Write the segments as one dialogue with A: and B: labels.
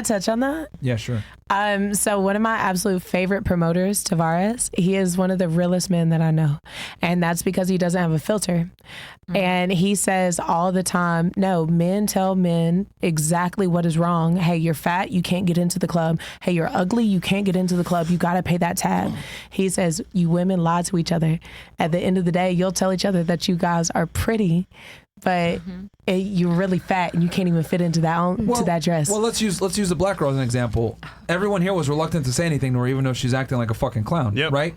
A: I touch on that?
B: Yeah, sure.
A: So one of my absolute favorite promoters, Tavares, he is one of the realest men that I know. And that's because he doesn't have a filter. And he says all the time, no, men tell men exactly what is wrong. Hey, you're fat, you can't get into the club. Hey, you're ugly, you can't get into the club. You got to pay that tab. He says, you women lie to each other. At the end of the day, you'll tell each other that you guys are pretty, but you're really fat and you can't even fit into that dress.
B: Well, let's use the black girl as an example. Everyone here was reluctant to say anything to her, even though she's acting like a fucking clown.
C: Yep.
B: Right?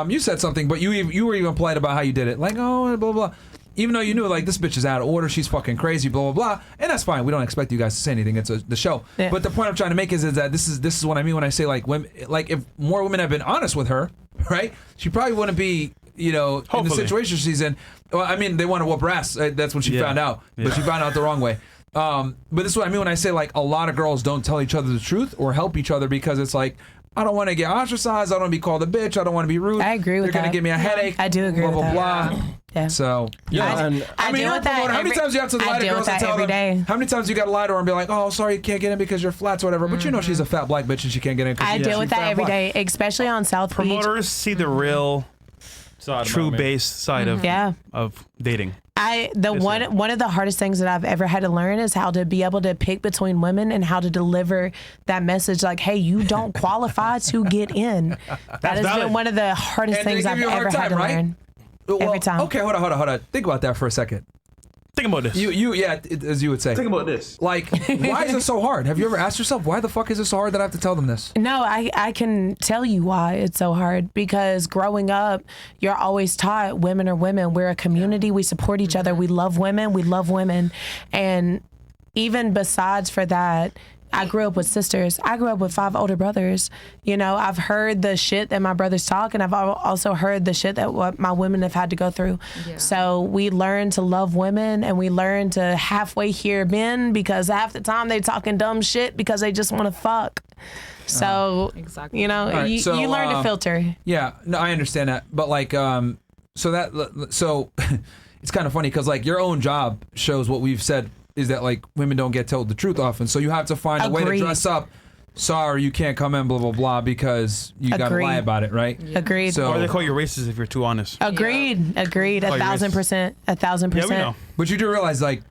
B: You said something, but you were even polite about how you did it. Like, oh, blah, blah. Even though you knew, like, this bitch is out of order, she's fucking crazy, blah, blah, blah. And that's fine. We don't expect you guys to say anything. It's the show. Yeah. But the point I'm trying to make is that this is what I mean when I say, like, women, like, if more women have been honest with her, right, she probably wouldn't be, in the situation she's in. Well, I mean, they want to whoop her ass. That's what she found out. But she found out the wrong way. But this is what I mean when I say, like, a lot of girls don't tell each other the truth or help each other because it's like, I don't want to get ostracized. I don't want to be called a bitch. I don't want to be rude.
A: I agree with that.
B: They're going to give me a headache.
A: I do agree
B: blah,
A: with
B: blah,
A: that.
B: blah.
A: Yeah.
B: So,
A: I deal with that.
B: How many times you have to lie to girls and tell them? How many times you got to lie to her and be like, oh, sorry, you can't get in because you're flat or whatever. But you know she's a fat black bitch and she can't get in.
A: I deal with that every day, especially on South Beach.
C: Promoters see the real, true base side of dating.
A: One of the hardest things that I've ever had to learn is how to be able to pick between women and how to deliver that message like, hey, you don't qualify to get in. That has been one of the hardest things I've ever had to learn. Every time.
B: Okay, hold on. Think about that for a second.
C: Think about this.
B: As you would say.
C: Think about this.
B: Like, why is it so hard? Have you ever asked yourself, why the fuck is it so hard that I have to tell them this?
A: No, I can tell you why it's so hard. Because growing up, you're always taught women are women. We're a community. We support each other. We love women. And even besides for that, I grew up with sisters. I grew up with 5 older brothers. I've heard the shit that my brothers talk, and I've also heard the shit that what my women have had to go through. Yeah. So we learn to love women, and we learn to halfway hear men because half the time they talking dumb shit because they just want to fuck. So,
D: exactly.
A: you learn to filter.
B: Yeah, no, I understand that. But like, so it's kind of funny because like your own job shows what we've said is that like women don't get told the truth often, so you have to find a way to dress up. Sorry, you can't come in, blah blah blah, because you got to lie about it, right?
A: Yeah. Agreed.
C: Or they call you racist if you're too honest.
A: Agreed. 1,000%. 1,000%.
C: Yeah, we know.
B: But you do realize like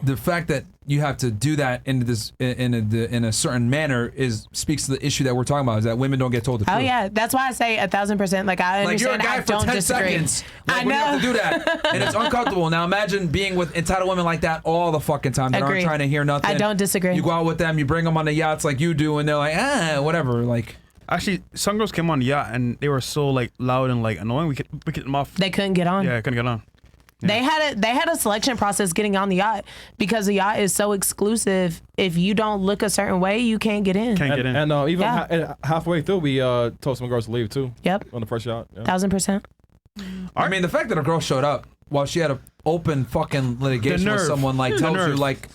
B: the fact that you have to do that in a certain manner speaks to the issue that we're talking about, is that women don't get told the truth.
A: Oh yeah, that's why I say 1,000%. Like I understand.
B: Like you're a guy
A: I
B: for
A: don't
B: 10
A: disagree.
B: seconds. Like, when you have to do that, and it's uncomfortable. Now imagine being with entitled women like that all the fucking time that aren't trying to hear nothing.
A: I don't disagree.
B: You go out with them, you bring them on the yachts like you do, and they're like, whatever. Like,
C: actually, some girls came on the yacht and they were so like loud and like annoying. We kicked them off.
A: They couldn't get on.
C: Yeah, couldn't get on.
A: Yeah. They had a selection process getting on the yacht because the yacht is so exclusive. If you don't look a certain way, you can't get in.
E: And even halfway through, we told some girls to leave too.
A: Yep.
E: On the first yacht. Yeah.
A: 1,000%.
B: I mean, the fact that a girl showed up while she had an open fucking litigation with someone like tells you like,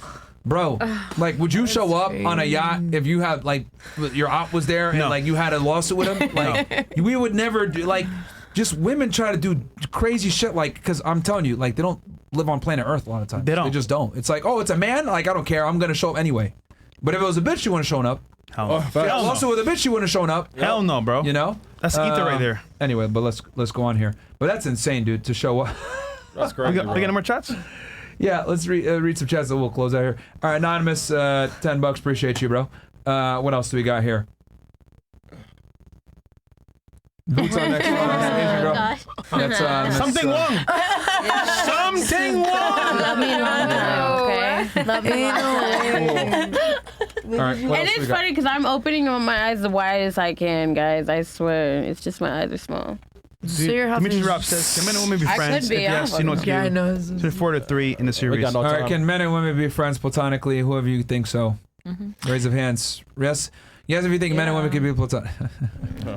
B: bro, like, would you show up on a yacht if you had like your op was there and like you had a lawsuit with him? Like, we would never do like. Just women try to do crazy shit, like, because I'm telling you, like, they don't live on planet Earth a lot of times.
C: They don't.
B: They just don't. It's like, oh, it's a man? Like, I don't care. I'm going to show up anyway. But if it was a bitch, she wouldn't have shown up.
C: Hell no.
B: If also with a bitch, she wouldn't have shown up.
C: Hell no, bro.
B: You know?
C: That's ether right there.
B: Anyway, but let's go on here. But that's insane, dude, to show up.
E: That's crazy.
C: We got any more chats?
B: Yeah, let's read some chats, and we'll close out here. All right, Anonymous, $10. Appreciate you, bro. What else do we got here? Who's on next one? Asian girl. That's
C: something wrong. Something wrong.
D: Love me long, okay? Love me long.
B: All right,
D: and it's funny because I'm opening my eyes the widest I can, guys. I swear, it's just my eyes are small.
C: Dimitri Rob says, can men and women be friends?
D: Could be.
C: Yes, you know it's
D: I know.
C: 4 to 3 in the series.
B: All right, can men and women be friends platonically? Whoever you think so. Raise of hands. Yes, if you think men and women can be platonic.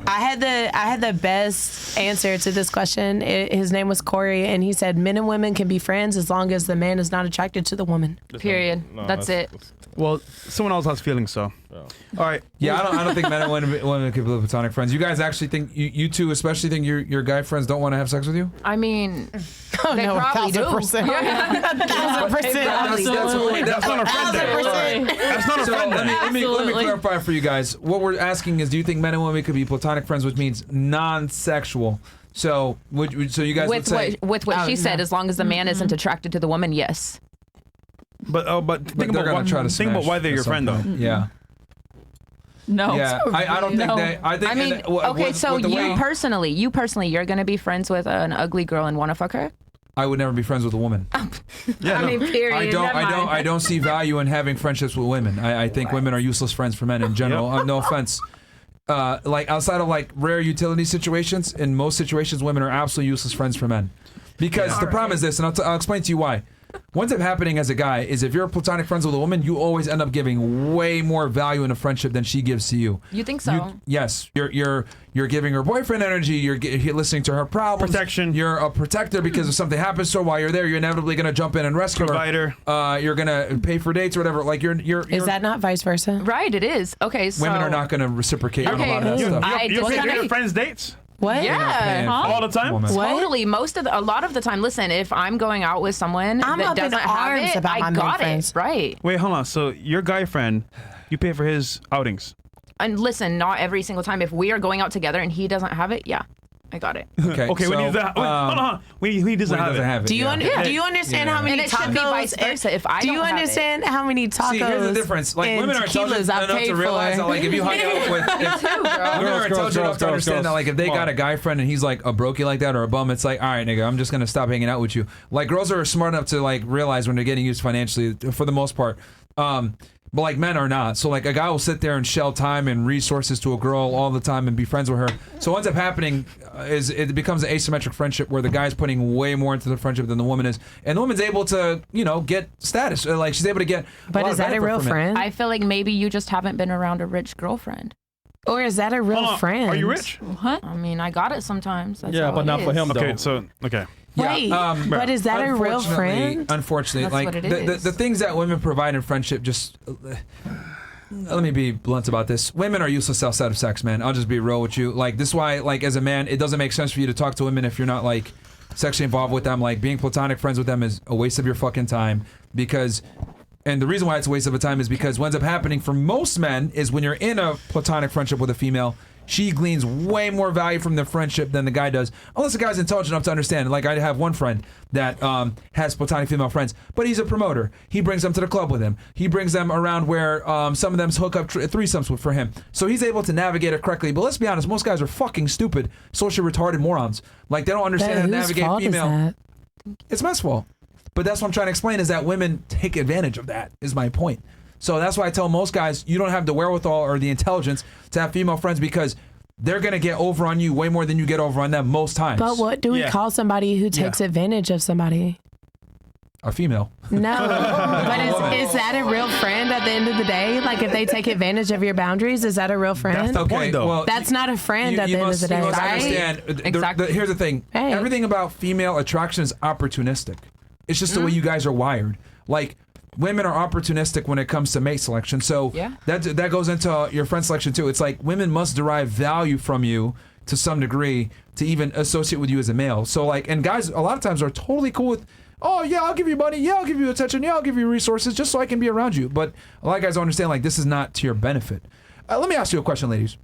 A: I had the best answer to this question. His name was Corey, and he said men and women can be friends as long as the man is not attracted to the woman.
D: Period. That's it.
C: Well, someone else has feelings, so.
E: Yeah.
C: All right.
B: Yeah, I don't think men and women could be platonic friends. You guys actually think you two especially think your guy friends don't want to have sex with you?
F: I mean, they
A: no,
F: probably do.
A: 1,000%. 1,000%.
B: That's not a friend.
C: That's not a
B: So
C: friend.
B: let me clarify for you guys. What we're asking is, do you think men and women could be platonic friends, which means non-sexual? So you guys would say
F: with what she said, as long as the man isn't attracted to the woman, yes.
C: But think
B: they're
C: about
B: gonna try to
C: think about
B: smash
C: why they're
B: at
C: your
B: some
C: friend, though.
B: point. Yeah.
G: No.
B: Yeah, I don't think they. I think.
F: I mean, okay, so you personally, you're gonna be friends with an ugly girl and want to fuck her?
B: I would never be friends with a woman.
C: Yeah,
D: I mean, period.
B: I don't see value in having friendships with women. I think women are useless friends for men in general. No offense. Like outside of like rare utility situations, in most situations, women are absolutely useless friends for men. Because the problem is this, and I'll explain to you why. What ends up happening as a guy is if you're platonic friends with a woman, you always end up giving way more value in a friendship than she gives to you.
F: You think so?
B: Yes, you're giving her boyfriend energy. You're listening to her problems.
C: Protection.
B: You're a protector because if something happens to her while you're there, you're inevitably going to jump in and rescue
C: Provider.
B: her. You're going to pay for dates or whatever. Like you're
A: Is that not vice versa?
F: Right, it is. Okay, so
B: women are not going to reciprocate on a lot of that stuff.
C: You pay for your friends' dates
A: What?
F: Yeah.
C: all the time.
A: What?
F: Totally. A lot of the time. Listen, if I'm going out with someone
A: I'm
F: that
A: up in
F: doesn't have
A: arms
F: it,
A: about my
F: I
A: male
F: got
A: friends.
F: it. Right.
C: Wait, hold on. So your guy friend, you pay for his outings.
F: And listen, not every single time. If we are going out together and he doesn't have it, yeah, I got it.
B: Okay,
C: Okay, when
B: so,
C: he doesn't hold on. When he doesn't
B: when he
C: have
B: doesn't
C: it.
B: have it.
A: Do you
B: yeah.
A: do you understand how many
F: And it should
A: tacos?
F: be vice versa. If I
A: do you
F: don't have it.
A: understand how many tacos?
B: See, here's the difference. Like
A: and
B: women are intelligent
A: tequilas I've
B: enough
A: paid
B: to realize
A: for?
B: that, like, if you hung out with, women are intelligent enough to understand that, like, if they got a guy friend and he's like a brokey like that or a bum, it's like, all right, nigga, I'm just gonna stop hanging out with you. Like, girls are smart enough to like realize when they're getting used financially, for the most part. But like men are not. So like a guy will sit there and shell time and resources to a girl all the time and be friends with her. So what ends up happening is it becomes an asymmetric friendship where the guy's putting way more into the friendship than the woman is, and the woman's able to, get status. Like she's able to get.
A: But is that a real friend?
F: I feel like maybe you just haven't been around a rich girlfriend.
A: Or is that a real
C: Hold on.
A: friend?
C: Are you rich?
G: What?
F: I mean, I got it sometimes. That's
E: Yeah,
F: all
E: but
F: it
E: not for
F: is.
E: him though.
C: Okay, so okay.
A: Wait, but is that a real friend?
B: Unfortunately,
F: That's
B: like
F: what it is.
B: the things that women provide in friendship just. Let me be blunt about this. Women are useless outside of sex, man. I'll just be real with you. Like, this is why, like, as a man, it doesn't make sense for you to talk to women if you're not, like, sexually involved with them. Like, being platonic friends with them is a waste of your fucking time because... And the reason why it's a waste of a time is because what ends up happening for most men is when you're in a platonic friendship with a female, she gleans way more value from the friendship than the guy does, unless the guy's intelligent enough to understand. Like, I have one friend that has platonic female friends, but he's a promoter. He brings them to the club with him. He brings them around where some of them hook up threesomes for him. So he's able to navigate it correctly. But let's be honest, most guys are fucking stupid, socially retarded morons. Like, they don't understand how to
A: Whose
B: navigate
A: fault is
B: female.
A: that?
B: It's men's fault. But that's what I'm trying to explain is that women take advantage of that, is my point. So that's why I tell most guys, you don't have the wherewithal or the intelligence to have female friends because they're going to get over on you way more than you get over on them most times.
A: But what do we
C: Yeah.
A: call somebody who takes advantage of somebody?
B: A female.
A: No, but is that a real friend at the end of the day? Like if they take advantage of your boundaries, is that a real friend?
C: That's the point, though.
B: Well,
A: That's not a friend at the end of the day,
B: you must
A: right?
B: understand.
F: Exactly.
B: Here's the thing.
A: Hey.
B: Everything about female attraction is opportunistic. It's just the way you guys are wired. Like, women are opportunistic when it comes to mate selection. So
F: Yeah.
B: that goes into your friend selection too. It's like women must derive value from you to some degree to even associate with you as a male. So like, and guys a lot of times are totally cool with, oh yeah, I'll give you money, yeah, I'll give you attention, yeah, I'll give you resources just so I can be around you. But a lot of guys don't understand, like, this is not to your benefit. Let me ask you a question, ladies.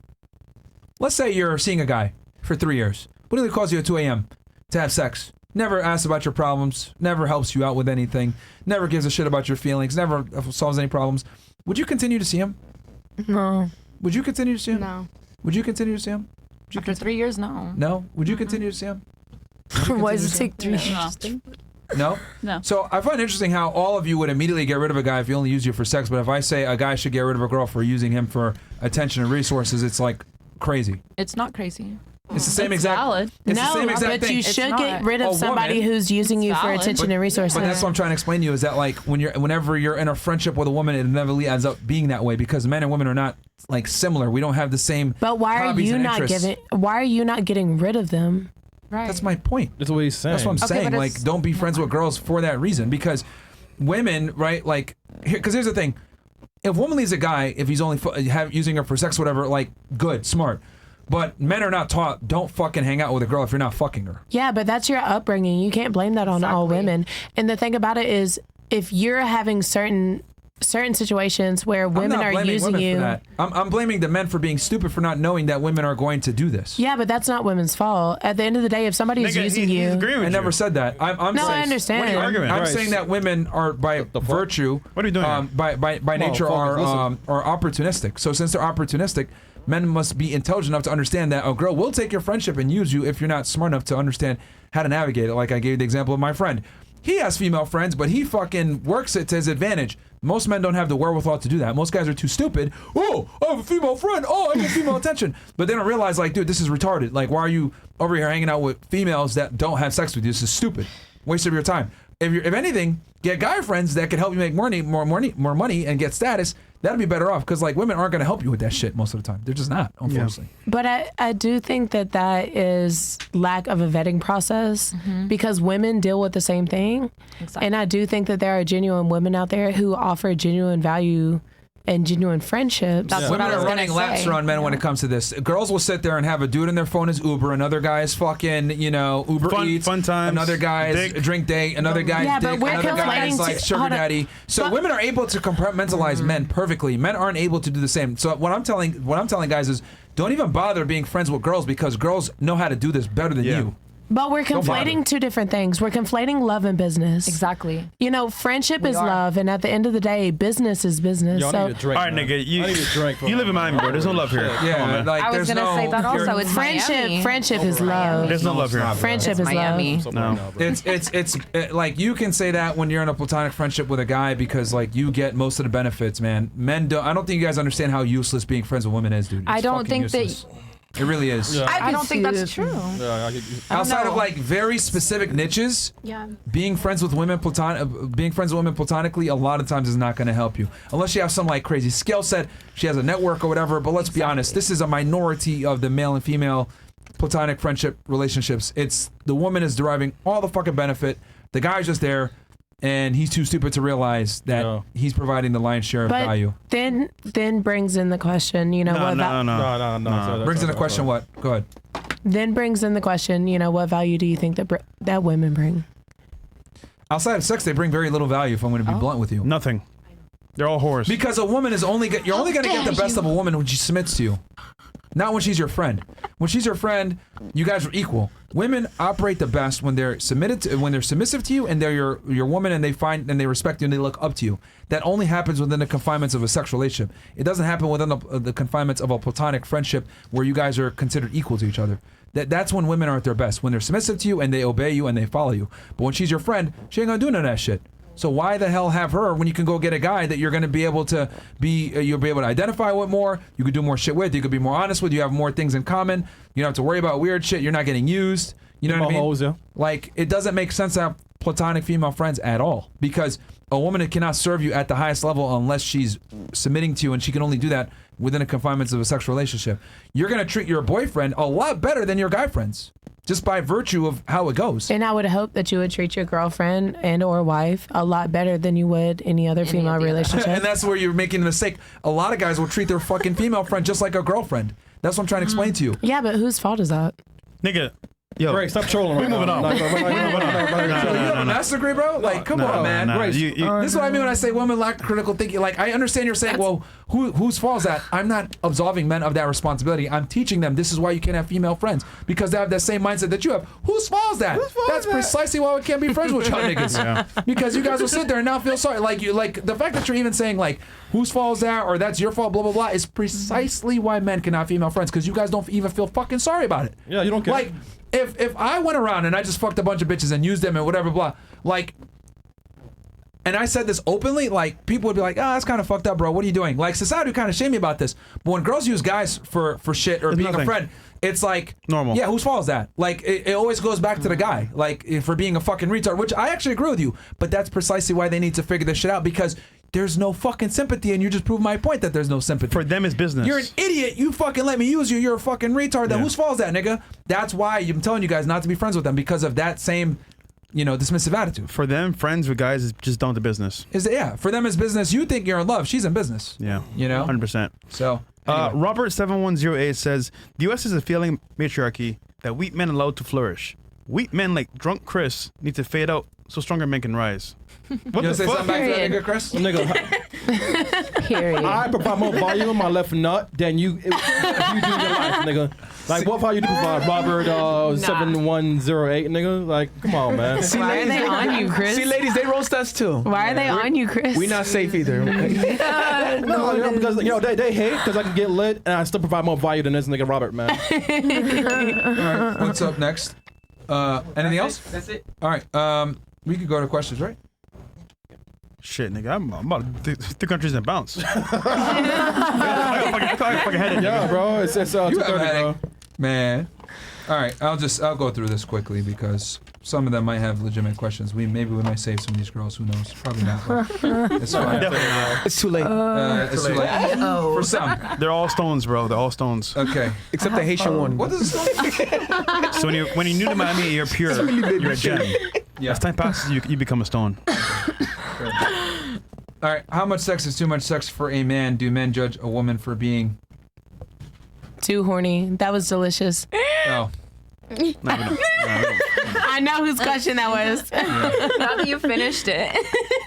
B: Let's say you're seeing a guy for 3 years. Literally calls you at 2 a.m. to have sex. Never asks about your problems, never helps you out with anything, never gives a shit about your feelings, never solves any problems. Would you continue to see him?
A: No.
B: Would you continue to see him?
F: No.
B: Would you continue to see him?
F: After 3 years, no.
B: No? Would you continue to see him?
A: Why does it take 3 years?
B: No?
G: No.
B: So I find it interesting how all of you would immediately get rid of a guy if he only used you for sex, but if I say a guy should get rid of a girl for using him for attention and resources, it's like crazy.
F: It's not crazy.
B: It's the same
G: It's
B: exact.
G: valid.
B: It's the same exact
A: but
B: thing.
A: you should
F: not.
A: get rid
B: A
A: of somebody
B: woman-
A: who's using you for
G: valid.
A: attention and resources.
B: But that's what I'm trying to explain to you is that like whenever you're in a friendship with a woman, it inevitably ends up being that way because men and women are not like similar. We don't have the same.
A: But why are
B: hobbies
A: you
B: and
A: not
B: interests.
A: why are you not getting rid of them?
F: Right.
B: That's my point.
E: That's what he's saying.
B: That's what I'm
F: Okay,
B: saying.
F: but
B: Like,
F: it's-
B: don't be friends with girls for that reason because women, right? Like, because here's the thing. if a woman leaves a guy, if he's only using her for sex, whatever, like, good, smart. But men are not taught, don't fucking hang out with a girl if you're not fucking her.
A: Yeah, but that's your upbringing. You can't blame that on all women. And the thing about it is, if you're having certain situations where women are using you,
B: for that. I'm blaming the men for being stupid for not knowing that women are going to do this.
A: Yeah, but that's not women's fault. At the end of the day, if somebody is using you,
B: I never said that. I'm
A: no,
B: saying,
A: I understand.
B: I'm saying that women are by virtue,
C: what are you doing?
B: By nature are opportunistic. So since they're opportunistic, men must be intelligent enough to understand that a girl will take your friendship and use you if you're not smart enough to understand how to navigate it. Like I gave the example of my friend. He has female friends, but he fucking works it to his advantage. Most men don't have the wherewithal to do that. Most guys are too stupid. Oh, I have a female friend. Oh, I get female attention. But they don't realize, like, dude, this is retarded. Like, why are you over here hanging out with females that don't have sex with you? This is stupid. Waste of your time. If anything, get guy friends that can help you make more money, and get status. That'd be better off because like women aren't going to help you with that shit most of the time. They're just not, unfortunately.
A: Yeah. But I do think that is lack of a vetting process because women deal with the same thing. Exactly. And I do think that there are genuine women out there who offer genuine value and genuine friendships.
B: That's what I was running laps around men when it comes to this. Girls will sit there and have a dude in their phone is Uber, another guy's fucking, Uber Eats,
C: fun times,
B: another guy's drink date, another guy's dick, another guy's like sugar daddy. So women are able to compartmentalize men perfectly. Men aren't able to do the same. So what I'm telling guys is don't even bother being friends with girls because girls know how to do this better than you.
A: But we're conflating two different things. We're conflating love and business.
F: Exactly.
A: Friendship is love, and at the end of the day, business is business.
E: Yo, I need a drink,
C: all right, nigga, you live in Miami, bro. There's no love here.
B: Yeah, like
F: I was gonna say that also. It's Miami.
A: Friendship is love.
C: There's no love here.
A: Friendship is
F: Miami.
A: love.
C: No.
B: It's like you can say that when you're in a platonic friendship with a guy because like you get most of the benefits, man. Men don't. I don't think you guys understand how useless being friends with women is, dude.
F: I don't think
B: useless. It really is.
F: Yeah. I don't think that's true.
B: Outside of like very specific niches, being friends with women platonically, a lot of times is not going to help you unless you have some like crazy skill set. She has a network or whatever. But let's be honest, this is a minority of the male and female platonic friendship relationships. It's the woman is deriving all the fucking benefit. The guy's just there. And he's too stupid to realize that he's providing the lion's share of value.
A: Then brings in the question,
E: No.
B: Brings in the question what? Go ahead.
A: Then brings in the question, what value do you think that women bring?
B: Outside of sex, they bring very little value. If I'm going to be blunt with you,
C: nothing. They're all whores.
B: Because a woman is you're only going to get the best of a woman when she submits to you. Not when she's your friend. When she's your friend, you guys are equal. Women operate the best when they're submissive to you, and they're your woman, and they respect you, and they look up to you. That only happens within the confinements of a sexual relationship. It doesn't happen within the confinements of a platonic friendship where you guys are considered equal to each other. That's when women are at their best. When they're submissive to you and they obey you and they follow you. But when she's your friend, she ain't gonna do none of that shit. So why the hell have her when you can go get a guy that you're going to be able to you'll be able to identify with more, you could do more shit with, you could be more honest with, you have more things in common, you don't have to worry about weird shit, you're not getting used, you know what I mean?
E: Hoes, yeah.
B: Like, it doesn't make sense to have platonic female friends at all because a woman cannot serve you at the highest level unless she's submitting to you, and she can only do that within the confinements of a sexual relationship. You're going to treat your boyfriend a lot better than your guy friends. Just by virtue of how it goes.
A: And I would hope that you would treat your girlfriend and or wife a lot better than you would any other female relationship.
B: And that's where you're making a mistake. A lot of guys will treat their fucking female friend just like a girlfriend. That's what I'm trying to explain to you.
A: Yeah, but whose fault is that?
C: Nigga. Yo,
E: Greg, stop trolling right now.
C: Moving on.
B: You have a master degree, bro? Like, come on, man.
E: Grace,
B: this is what I mean when I say women lack critical thinking. Like, I understand you're saying, well, whose fault is that? I'm not absolving men of that responsibility. I'm teaching them this is why you can't have female friends because they have that same mindset that you have. Whose fault is that? That's precisely why we can't be friends with y'all niggas. Because you guys will sit there and now feel sorry. Like the fact that you're even saying like whose fault is that or that's your fault, blah blah blah, is precisely why men cannot have female friends because you guys don't even feel fucking sorry about it.
E: Yeah, you don't care.
B: Like. If I went around and I just fucked a bunch of bitches and used them and whatever, blah, like, and I said this openly, like, people would be like, that's kind of fucked up, bro. What are you doing? Like, society would kind of shame me about this. But when girls use guys for shit or being a friend, it's like,
C: normal.
B: Yeah, whose fault is that? Like, it always goes back to the guy, like, for being a fucking retard, which I actually agree with you. But that's precisely why they need to figure this shit out because there's no fucking sympathy, and you just proved my point that there's no sympathy.
C: For them, it's business.
B: You're an idiot. You fucking let me use you. You're a fucking retard. Then whose fault is that, nigga? That's why I'm telling you guys not to be friends with them because of that same dismissive attitude.
C: For them, friends with guys is just down to business.
B: For them as business, you think you're in love. She's in business.
C: Yeah.
B: 100%. So, anyway.
C: Robert7108 says, the U.S. is a failing matriarchy that weak men allowed to flourish. Weak men like drunk Chris need to fade out so stronger men can rise.
B: What the fuck? Say something back to that nigga, Chris?
E: Nigga,
F: Period.
E: I provide more volume in my left nut than you if you do in your life, nigga. Like, what volume you do provide, Robert 7108, nigga? Like, come on, man.
A: Why are they on you, Chris?
H: See, ladies, they roast us too.
A: Why are they on you, Chris?
H: We not safe either.
E: No, because they hate because I can get lit and I still provide more value than this nigga Robert, man.
B: All right, what's up next? Anything else?
H: That's it.
B: All right, we could go to questions, right?
C: Shit, nigga, I'm about 3 countries in bounce. I fucking had it.
E: Yeah, bro, it's
B: You
E: 2:30,
B: have a headache,
E: bro.
B: man. All right, I'll go through this quickly because some of them might have legitimate questions. Maybe we might save some of these girls. Who knows? Probably not. It's fine.
H: It's too late.
B: It's too late. For some.
C: They're all stones, bro. They're all stones.
B: Okay.
H: Except the Haitian one.
B: What does a stone?
C: So when you're new to Miami, you're pure. You're a gem.
B: Yeah.
C: As time passes, you become a stone.
B: All right. How much sex is too much sex for a man? Do men judge a woman for being
A: Too horny. That was delicious.
B: Oh.
A: I know whose question that was.
F: Now that you finished it.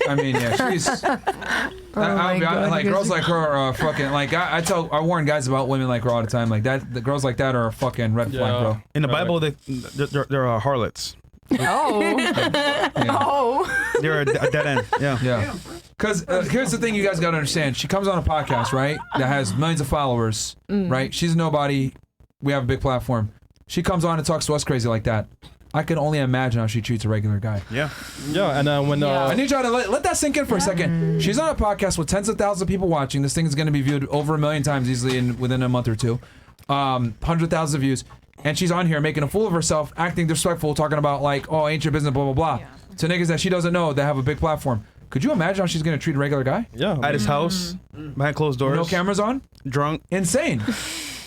B: I mean, yeah, she's. I'll be honest, like girls like her are fucking like I warn guys about women like her all the time. Like that, the girls like that are a fucking red flag, bro.
C: In the Bible, they're harlots.
F: Oh.
B: Yeah.
F: Oh.
C: They're a dead end. Yeah.
B: Yeah. Because here's the thing you guys got to understand. She comes on a podcast, right, that has millions of followers, right? She's nobody. We have a big platform. She comes on and talks to us crazy like that. I can only imagine how she treats a regular guy.
C: Yeah.
E: Yeah, and when
B: I need y'all to let that sink in for a second. She's on a podcast with tens of thousands of people watching. This thing is going to be viewed over 1 million times easily within a month or two. 100,000 views. And she's on here making a fool of herself, acting disrespectful, talking about like, oh, ain't your business, blah, blah, blah. To niggas that she doesn't know that have a big platform. Could you imagine how she's going to treat a regular guy?
E: Yeah.
C: At his house, behind closed doors.
B: No cameras on?
C: Drunk.
B: Insane.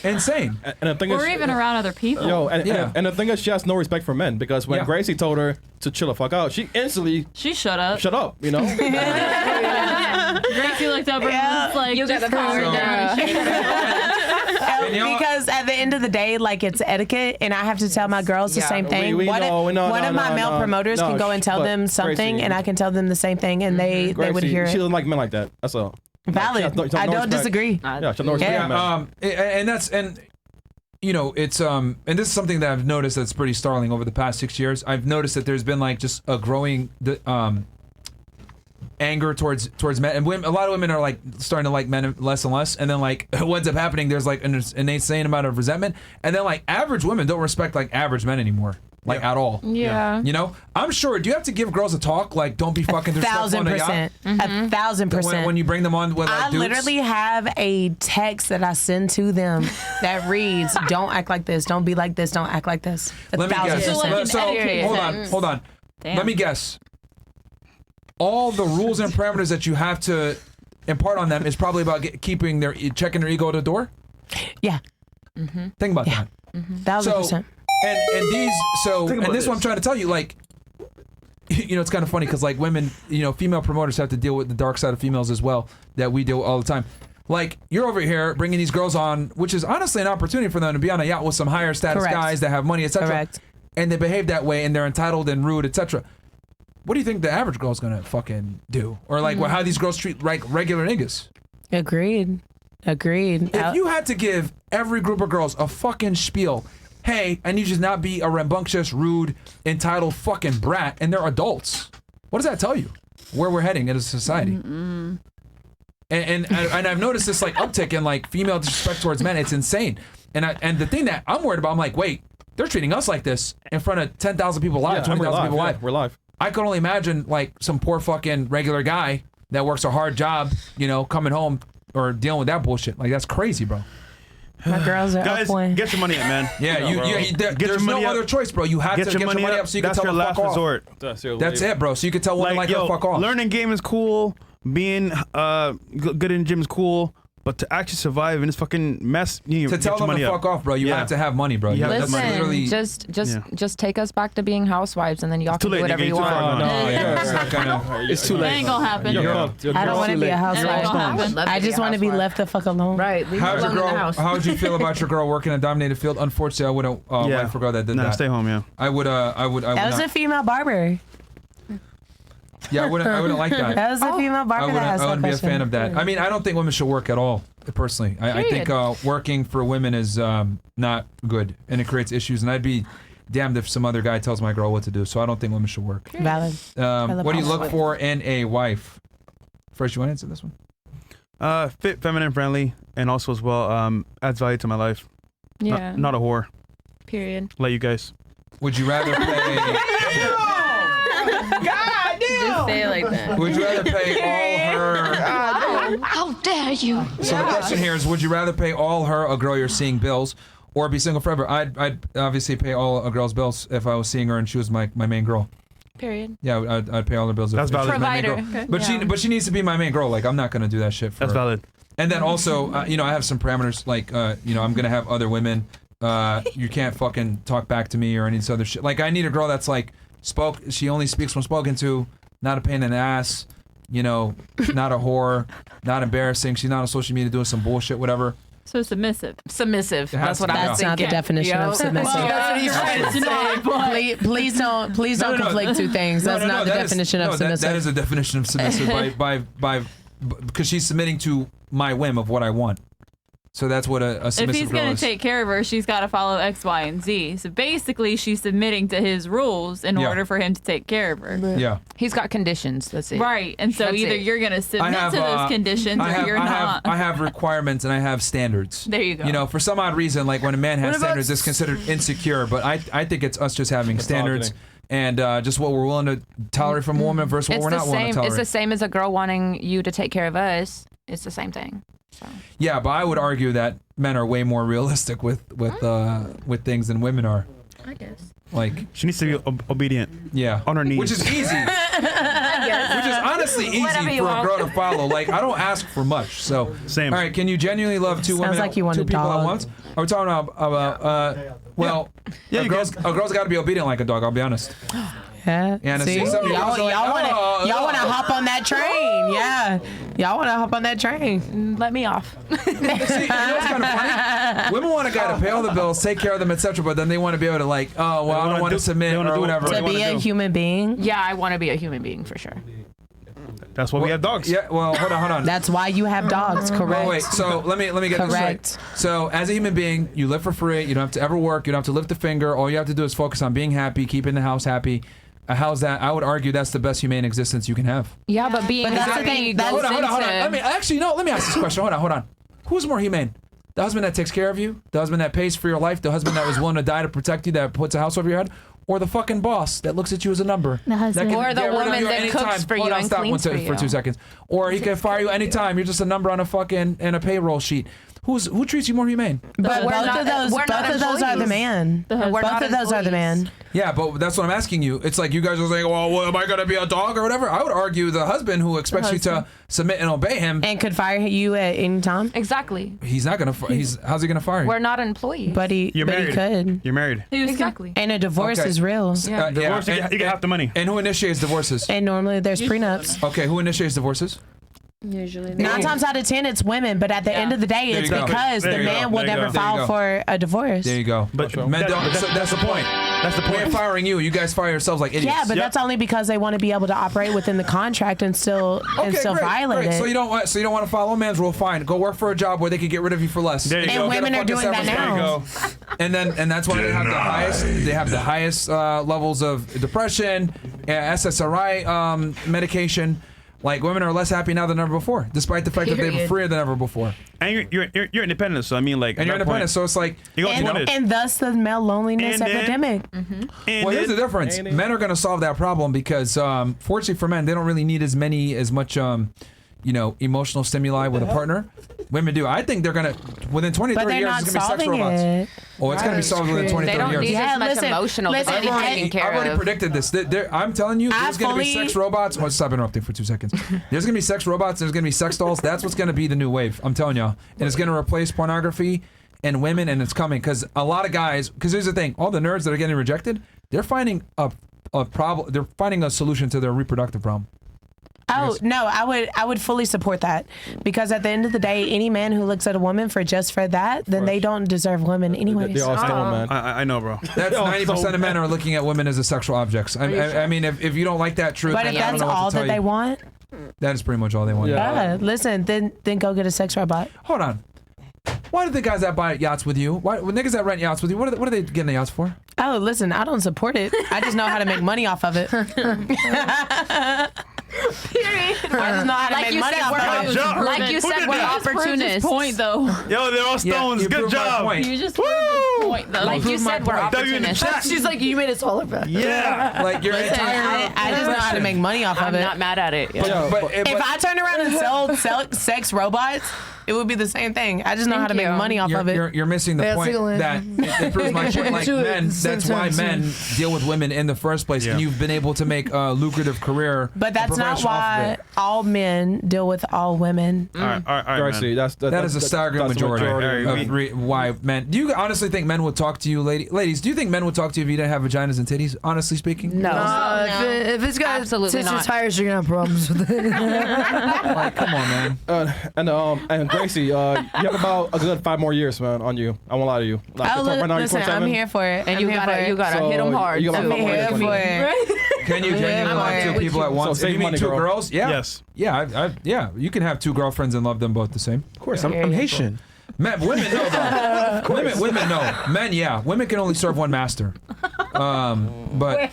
B: Insane.
E: And the thing
G: Or
E: is,
G: even around other people.
E: Yo, and the thing is, she has no respect for men because when Gracie told her to chill the fuck out, she instantly
G: She shut up.
E: shut up. You know.
G: Gracie looked up and was like,
F: You got
G: just
F: the
G: calm
F: power
G: down.
A: Because at the end of the day, like it's etiquette, and I have to tell my girls the same thing. One of my male promoters can go and tell them something, and I can tell them the same thing, and they would hear
E: She
A: it.
E: doesn't like men like that. That's all.
A: Valid.
E: She has no
A: I don't
E: respect.
A: disagree.
E: Yeah, she has no respect for men.
B: And you know, it's and this is something that I've noticed that's pretty startling over the past 6 years. I've noticed that there's been like just a growing anger towards men, and women, a lot of women are like starting to like men less and less, and then like what ends up happening, there's like an insane amount of resentment, and then like average women don't respect like average men anymore, like at all.
G: Yeah.
B: You know, I'm sure. Do you have to give girls a talk like don't be fucking disrespectful on a yacht?
A: 1,000%.
B: When you bring them on with like
A: I
B: dudes?
A: literally have a text that I send to them that reads, "Don't act like this. Don't be like this. Don't act like this."
B: Let me guess.
A: 1,000%.
B: So hold on.
G: Damn.
B: Let me guess. All the rules and parameters that you have to impart on them is probably about checking their ego at the door.
A: Yeah.
B: Think about that.
A: 1,000%.
B: And these and this is what I'm trying to tell you, like, you know, it's kind of funny because like women, you know, female promoters have to deal with the dark side of females as well that we deal with all the time. Like, you're over here bringing these girls on, which is honestly an opportunity for them to be on a yacht with some higher status guys that have money, etc.
A: Correct.
B: And they behave that way and they're entitled and rude, etc. What do you think the average girl's gonna fucking do? Or like how these girls treat like regular niggas?
A: Agreed.
B: If you had to give every group of girls a fucking spiel, hey, I need you to not be a rambunctious, rude, entitled fucking brat, and they're adults. What does that tell you? Where we're heading as a society? And I've noticed this like uptick in like female disrespect towards men. It's insane. And the thing that I'm worried about, I'm like, wait, they're treating us like this in front of 10,000 people live, 20,000 people live.
E: We're live.
B: I could only imagine like some poor fucking regular guy that works a hard job, you know, coming home or dealing with that bullshit. Like, that's crazy, bro.
A: My girls are
C: Guys,
A: up one.
C: get your money up, man.
B: There's no other choice, bro. You have to get your money up so you can tell them fuck off. That's it, bro. So you can tell women like her fuck off.
C: Learning game is cool. Being good in the gym is cool. But to actually survive in this fucking mess, you need
B: To tell them to fuck off, bro. You have to have money, bro.
C: Yeah.
B: That's literally.
F: Just take us back to being housewives, and then y'all can do whatever you want.
B: It's not gonna.
H: It's too
G: It
H: late.
G: ain't gonna happen.
A: I don't want to be a
G: It ain't
A: housewife.
G: gonna happen.
A: I just want to be left the fuck alone.
F: Right. Leave
B: How'd
F: her
B: your
F: alone in the
B: girl?
F: house.
B: How would you feel about your girl working in a dominated field? Unfortunately, I wouldn't wife for a girl that did that.
C: Stay home, yeah.
B: I would. I would
A: That was
B: not.
A: a female barber.
B: Yeah, I wouldn't like that.
A: That was a female barber that asked
B: I
A: that
B: wouldn't be a
A: question.
B: fan of that. I mean, I don't think women should work at all. Personally, I think working for women is not good, and it creates issues. And I'd be damned if some other guy tells my girl what to do. So I don't think women should work.
A: Valid.
B: What do you look for in a wife? First, you want to answer this one?
C: Fit, feminine, friendly, and also as well adds value to my life.
F: Yeah.
C: Not a whore.
F: Period.
C: Like you guys.
B: Would you rather pay?
D: Just say it like that.
B: Would you rather pay all her?
I: How dare you?
B: So the question here is: would you rather pay all her, a girl you're seeing, bills, or be single forever? I'd obviously pay all a girl's bills if I was seeing her and she was my main girl.
F: Period.
B: Yeah, I'd pay all her bills.
C: That's
B: if she was my main
F: valid.
B: girl.
F: Provider.
B: But she needs to be my main girl. Like I'm not gonna do that shit for
C: That's
B: her.
C: valid.
B: And then also, I have some parameters. Like, I'm gonna have other women. You can't fucking talk back to me or any of this other shit. Like, I need a girl that's like she only speaks when spoken to, not a pain in the ass. Not a whore, not embarrassing. She's not on social media doing some bullshit, whatever.
G: So submissive.
F: Submissive.
B: It has
F: That's
B: to
F: what
B: be.
F: I was
A: That's not the
F: thinking.
A: definition of submissive.
G: Well, that's what he's trying to say, but
A: Please don't
B: No.
A: conflict two things. That's not the definition of submissive.
B: That is the definition of submissive because she's submitting to my whim of what I want. So that's what a
G: if
B: submissive
G: he's
B: girl
G: gonna
B: is.
G: take care of her, she's got to follow X, Y, and Z. So basically, she's submitting to his rules in
B: Yeah.
G: order for him to take care of her.
B: Yeah.
F: He's got conditions. That's it.
G: Right, and so
F: That's
G: either
F: it.
G: you're gonna submit
B: I have,
G: to those conditions or you're not.
B: I have requirements and I have standards.
G: There you go.
B: For some odd reason, like when a man has
G: What about
B: standards, it's considered insecure. But I think it's us just having standards and just what we're willing to tolerate from a woman versus what we're not willing to tolerate.
F: It's the same as a girl wanting you to take care of us. It's the same thing. So.
B: Yeah, but I would argue that men are way more realistic with things than women are.
D: I guess.
B: Like
C: She needs to be obedient.
B: Yeah.
C: On her knees.
B: Which is easy. Which is honestly
F: Whatever
B: easy
F: you
B: for a
F: want.
B: girl to follow. Like I don't ask for much. So
C: Same.
B: All right, can you genuinely love two
A: Sounds
B: women,
A: like you want
B: two
A: a
B: people at
A: dog.
B: once? Are we talking about a girl's got to be obedient like a dog. I'll be honest.
A: Yeah.
B: Yeah, and
A: See?
B: some people
A: Y'all
B: are like,
A: want to hop on that train. Yeah. Y'all want to hop on that train.
F: Let me off.
B: See, you know what's kind of funny? Women want a guy to pay all the bills, take care of them, etc. But then they want to be able to like, I don't want to submit or whatever.
A: To be a human being.
F: Yeah, I want to be a human being for sure.
C: That's why we have dogs.
B: Yeah. Well, hold on.
A: That's why you have dogs. Correct.
B: Oh, wait. So let me get this
A: Correct.
B: straight. So as a human being, you live for free. You don't have to ever work. You don't have to lift a finger. All you have to do is focus on being happy, keeping the house happy. How's that? I would argue that's the best humane existence you can have.
F: Yeah, but being
A: But that's the
F: happy
A: thing,
F: goes
A: that's-
B: Hold on.
F: into-
B: Let me ask this question. Hold on. Who's more humane? The husband that takes care of you? The husband that pays for your life? The husband that was willing to die to protect you, that puts a house over your head? Or the fucking boss that looks at you as a number?
G: The husband.
B: That can
F: Or the
B: get rid of
F: woman
B: you
F: that
B: anytime.
F: cooks for
B: Hold
F: you
B: on,
F: and
B: stop
F: cleans for you.
B: 2 seconds. Or he can fire you anytime. You're just a number on a fucking and a payroll sheet. Who treats you more humane?
A: But
F: we're
A: both
F: not-
A: of those,
F: we're not
A: both of those are the
F: employees.
A: man.
F: We're
A: Both
F: not
A: of those are the
F: employees.
A: man.
B: Yeah, but that's what I'm asking you. It's like you guys are saying, well, am I going to be a dog or whatever? I would argue the husband who expects you to submit and obey him,
A: And could fire you at any time.
F: Exactly.
B: he's not going to. How's he going to fire you?
F: We're not employees.
A: But he
C: You're married.
A: could.
C: You're married.
F: Exactly.
A: And a divorce
B: Okay.
A: is real.
F: Yeah.
C: Divorce, you get half the money.
B: And who initiates divorces?
A: And normally there's prenups.
B: Okay, who initiates divorces?
D: Usually.
A: 9 times out of 10 it's women, but at the end of the day
B: There
A: it's
B: you go.
A: because
C: There
A: the
C: you go.
A: man will
C: There you
A: never
C: go.
B: There you
A: file
B: go.
A: for a divorce.
B: There you go.
C: But
B: Men don't.
C: that-
B: That's the point.
C: That's the
B: We ain't
C: point.
B: firing you. You guys fire yourselves like idiots.
A: Yeah, but
C: Yep.
A: that's only because they want to be able to operate within the contract and still
B: Okay, great,
A: violate
B: great.
A: it.
B: So you don't want to follow a man's rule? Fine. Go work for a job where they could get rid of you for less.
C: There you
A: And
C: go.
A: women
B: Get a
A: are doing
B: fucking
A: that
B: severance
A: now.
B: pay. And that's why they have the highest. They have the highest levels of depression, SSRI medication. Like women are less happy now than ever before, despite the fact that they were
F: Period.
B: freer than ever before.
C: And you're independent, so I mean, like,
B: And you're
C: at that
B: independent,
C: point,
B: so it's like.
C: you go to it.
A: and thus the male loneliness
C: And then-
A: epidemic.
C: And
B: Well, here's the
C: then-
B: difference. Men are going to solve that problem because, fortunately for men, they don't really need as much, emotional stimuli with a partner. Women do. I think they're gonna within 20, 30 years. It's gonna be sex robots. Oh, it's gonna be solved within 20, 30 years.
F: They don't need as much emotional.
A: Listen,
F: taken care
B: I've already
F: of.
B: predicted this. I'm telling you, there's gonna be sex robots. Oh, stop interrupting for 2 seconds. There's gonna be sex robots. There's gonna be sex dolls. That's what's gonna be the new wave. I'm telling y'all, and it's gonna replace pornography and women, and it's coming because a lot of guys. Because here's the thing: all the nerds that are getting rejected, they're finding a problem. They're finding a solution to their reproductive problem.
A: Oh no, I would fully support that because at the end of the day, any man who looks at a woman for that, then they don't deserve women anyways.
E: They all stone, man.
C: I know, bro.
B: That's 90% of men are looking at women as a sexual objects. I mean, if you don't like that truth,
A: But if that's all that they want,
B: that is pretty much all they want.
A: yeah. Listen, then go get a sex robot.
B: Hold on. Why do the guys that buy yachts with you? Why when niggas that rent yachts with you? What are they getting the yachts for?
A: Oh, listen, I don't support it. I just know how to make money off of it.
G: Period.
A: I just know how to
F: Like
A: make
F: you
A: money
F: said,
A: off of it.
F: like you said, we're opportunists.
G: Point though.
C: Yo, they're all stones.
B: you
C: Good
B: proved my
C: job.
B: point.
G: You just proved his point though.
F: Like you said, we're opportunists.
J: She's like, you made us all about.
C: Yeah.
B: Like your entire.
A: I just know how to make money off of
F: I'm
A: it.
F: not mad at it.
A: If I turn around and sell sex robots, it would be the same thing. I just know how to make money off of it.
B: You're missing the point that it proves my point. Like men, that's why men deal with women in the first place, and you've been able to make a lucrative career.
A: But that's not why all men deal with all women.
C: All right,
E: See,
B: that is a staggering majority of why men. Do you honestly think men would talk to you, ladies? Do you think men would talk to you if you didn't have vaginas and titties? Honestly speaking,
F: No.
J: If it's got
F: Absolutely
J: tits or
F: not.
J: tires, you're gonna have problems with it.
B: like, come on, man.
E: And Gracie, you have about a good 5 more years, man, on you. I won't lie to you. Like,
A: Oh,
E: right now, you're
A: listen,
E: 27.
A: I'm here for it.
F: And you gotta
E: So,
F: hit them hard.
E: you got
A: I'm
E: about
A: here
E: 5 more
A: for
E: years.
A: it.
B: Can you love two people at once?
E: So
B: if you
E: save
B: meet
E: money,
B: 2
E: girl.
B: girls, yeah,
C: Yes.
B: yeah, you can have 2 girlfriends and love them both the same.
H: Of course, I'm Haitian.
B: Men, women no though. women no. Men, yeah. Women can only serve one master. But